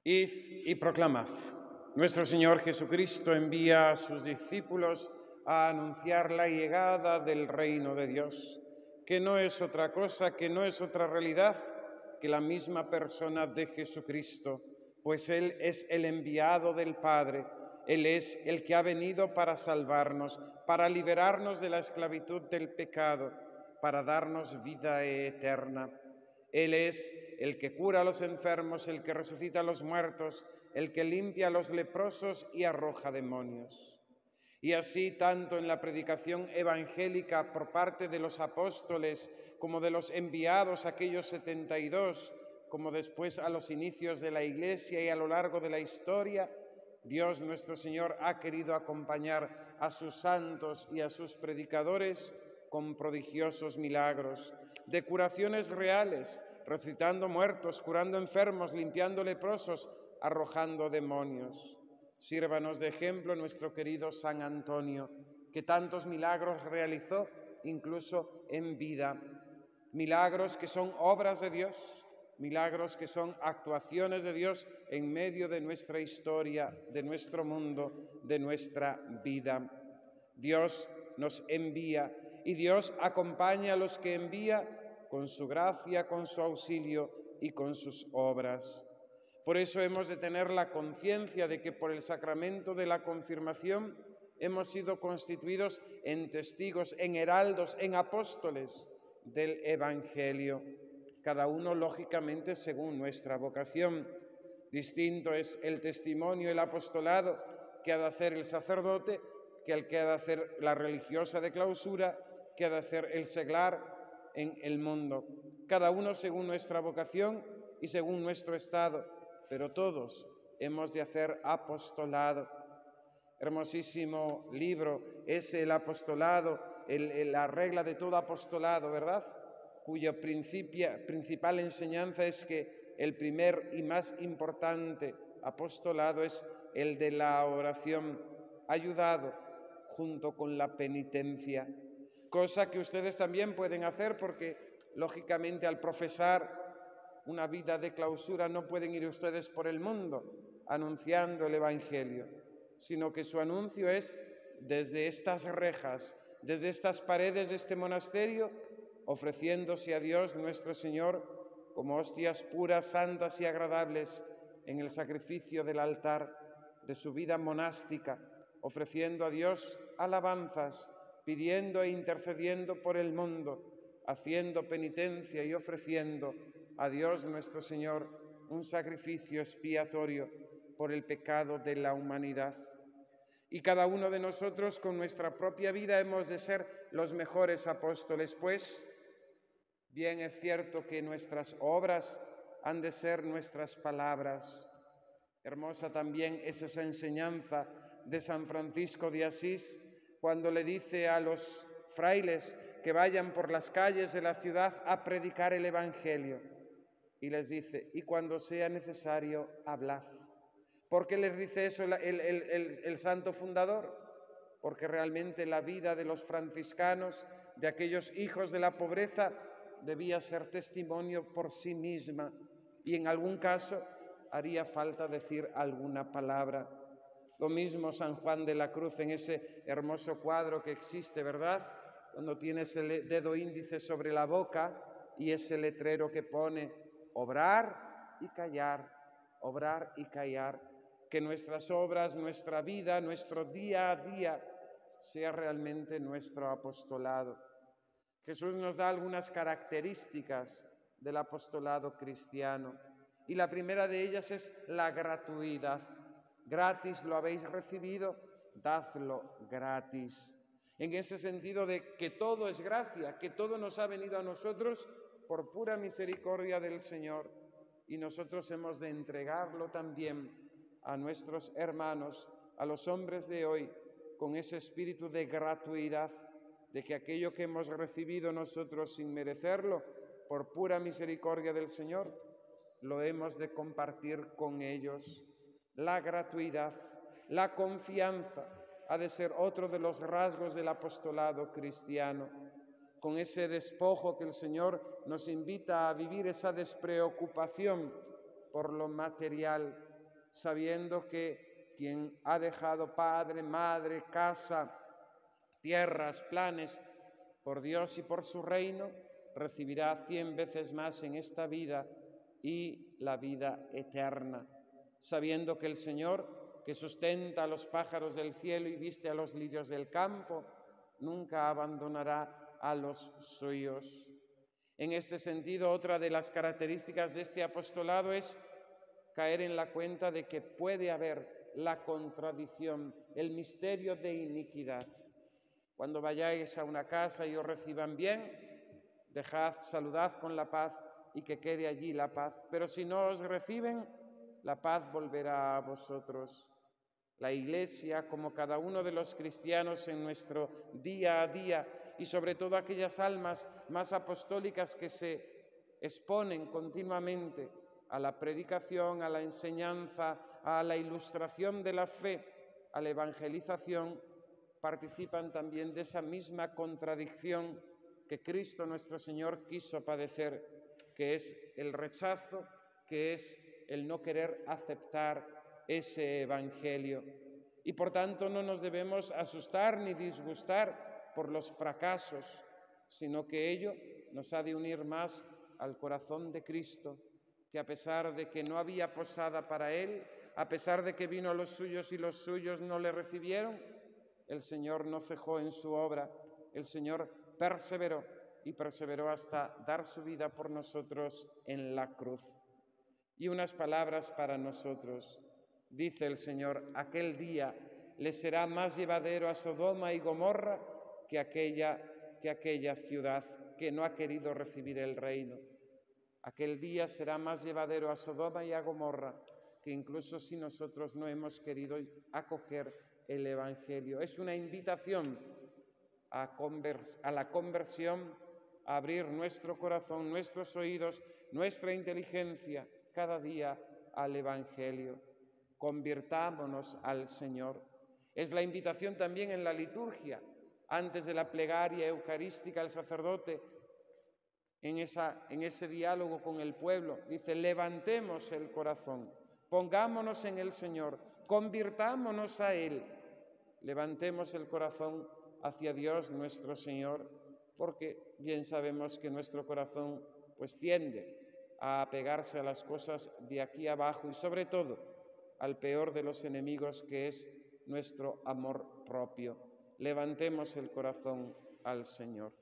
Id y proclamad. Nuestro Señor Jesucristo envía a sus discípulos a anunciar la llegada del reino de Dios, que no es otra cosa, que no es otra realidad que la misma persona de Jesucristo, pues Él es el enviado del Padre. Él es el que ha venido para salvarnos, para liberarnos de la esclavitud del pecado, para darnos vida eterna. Él es el que cura a los enfermos, el que resucita a los muertos, el que limpia a los leprosos y arroja demonios. Y así, tanto en la predicación evangélica por parte de los apóstoles, como de los enviados, aquellos 72, como después a los inicios de la Iglesia y a lo largo de la historia, Dios nuestro Señor ha querido acompañar a sus santos y a sus predicadores con prodigiosos milagros, de curaciones reales, resucitando muertos, curando enfermos, limpiando leprosos, arrojando demonios. Sírvanos de ejemplo nuestro querido San Antonio, que tantos milagros realizó, incluso en vida. Milagros que son obras de Dios, milagros que son actuaciones de Dios en medio de nuestra historia, de nuestro mundo, de nuestra vida. Dios nos envía y Dios acompaña a los que envía con su gracia, con su auxilio y con sus obras. Por eso hemos de tener la conciencia de que por el sacramento de la confirmación hemos sido constituidos en testigos, en heraldos, en apóstoles del Evangelio, cada uno lógicamente según nuestra vocación. Distinto es el testimonio, el apostolado que ha de hacer el sacerdote, que el que ha de hacer la religiosa de clausura, que ha de hacer el seglar en el mundo. Cada uno según nuestra vocación y según nuestro estado, pero todos hemos de hacer apostolado. Hermosísimo libro es el apostolado, la regla de todo apostolado, ¿verdad? Cuya principal enseñanza es que el primer y más importante apostolado es el de la oración, ayudado junto con la penitencia, cosa que ustedes también pueden hacer porque, lógicamente, al profesar una vida de clausura no pueden ir ustedes por el mundo anunciando el Evangelio, sino que su anuncio es desde estas rejas, desde estas paredes de este monasterio, ofreciéndose a Dios nuestro Señor como hostias puras, santas y agradables en el sacrificio del altar de su vida monástica, ofreciendo a Dios alabanzas, pidiendo e intercediendo por el mundo, haciendo penitencia y ofreciendo a Dios nuestro Señor un sacrificio expiatorio por el pecado de la humanidad. Y cada uno de nosotros con nuestra propia vida hemos de ser los mejores apóstoles, pues bien es cierto que nuestras obras han de ser nuestras palabras. Hermosa también es esa enseñanza de San Francisco de Asís, cuando le dice a los frailes que vayan por las calles de la ciudad a predicar el Evangelio. Y les dice, y cuando sea necesario, hablad. ¿Por qué les dice eso el santo fundador? Porque realmente la vida de los franciscanos, de aquellos hijos de la pobreza, debía ser testimonio por sí misma y en algún caso haría falta decir alguna palabra. Lo mismo San Juan de la Cruz en ese hermoso cuadro que existe, ¿verdad? Cuando tiene ese dedo índice sobre la boca y ese letrero que pone obrar y callar, obrar y callar. Que nuestras obras, nuestra vida, nuestro día a día sea realmente nuestro apostolado. Jesús nos da algunas características del apostolado cristiano y la primera de ellas es la gratuidad. Gratis lo habéis recibido, dadlo gratis. En ese sentido de que todo es gracia, que todo nos ha venido a nosotros por pura misericordia del Señor y nosotros hemos de entregarlo también a nuestros hermanos, a los hombres de hoy, con ese espíritu de gratuidad, de que aquello que hemos recibido nosotros sin merecerlo, por pura misericordia del Señor, lo hemos de compartir con ellos. La gratuidad, la confianza ha de ser otro de los rasgos del apostolado cristiano. Con ese despojo que el Señor nos invita a vivir, esa despreocupación por lo material, sabiendo que quien ha dejado padre, madre, casa, tierras, planes, por Dios y por su reino, recibirá 100 veces más en esta vida y la vida eterna, sabiendo que el Señor, que sustenta a los pájaros del cielo y viste a los lirios del campo, nunca abandonará a los suyos. En este sentido, otra de las características de este apostolado es caer en la cuenta de que puede haber la contradicción, el misterio de iniquidad. Cuando vayáis a una casa y os reciban bien, saludad con la paz y que quede allí la paz. Pero si no os reciben, la paz volverá a vosotros. La Iglesia, como cada uno de los cristianos en nuestro día a día, y sobre todo aquellas almas más apostólicas que se exponen continuamente a la predicación, a la enseñanza, a la ilustración de la fe, a la evangelización, participan también de esa misma contradicción que Cristo nuestro Señor quiso padecer, que es el rechazo, que es el no querer aceptar ese evangelio. Y por tanto no nos debemos asustar ni disgustar por los fracasos, sino que ello nos ha de unir más al corazón de Cristo, que a pesar de que no había posada para él, a pesar de que vino a los suyos y los suyos no le recibieron, el Señor no cejó en su obra, el Señor perseveró y perseveró hasta dar su vida por nosotros en la cruz. Y unas palabras para nosotros. Dice el Señor, aquel día le será más llevadero a Sodoma y Gomorra que aquella ciudad que no ha querido recibir el reino. Aquel día será más llevadero a Sodoma y a Gomorra que incluso si nosotros no hemos querido acoger el Evangelio. Es una invitación a la conversión, a abrir nuestro corazón, nuestros oídos, nuestra inteligencia cada día al Evangelio. Convirtámonos al Señor. Es la invitación también en la liturgia. Antes de la plegaria eucarística, el sacerdote, en ese diálogo con el pueblo, dice, levantemos el corazón, pongámonos en el Señor, convirtámonos a Él, levantemos el corazón hacia Dios nuestro Señor, porque bien sabemos que nuestro corazón pues tiende a apegarse a las cosas de aquí abajo y sobre todo al peor de los enemigos, que es nuestro amor propio. Levantemos el corazón al Señor.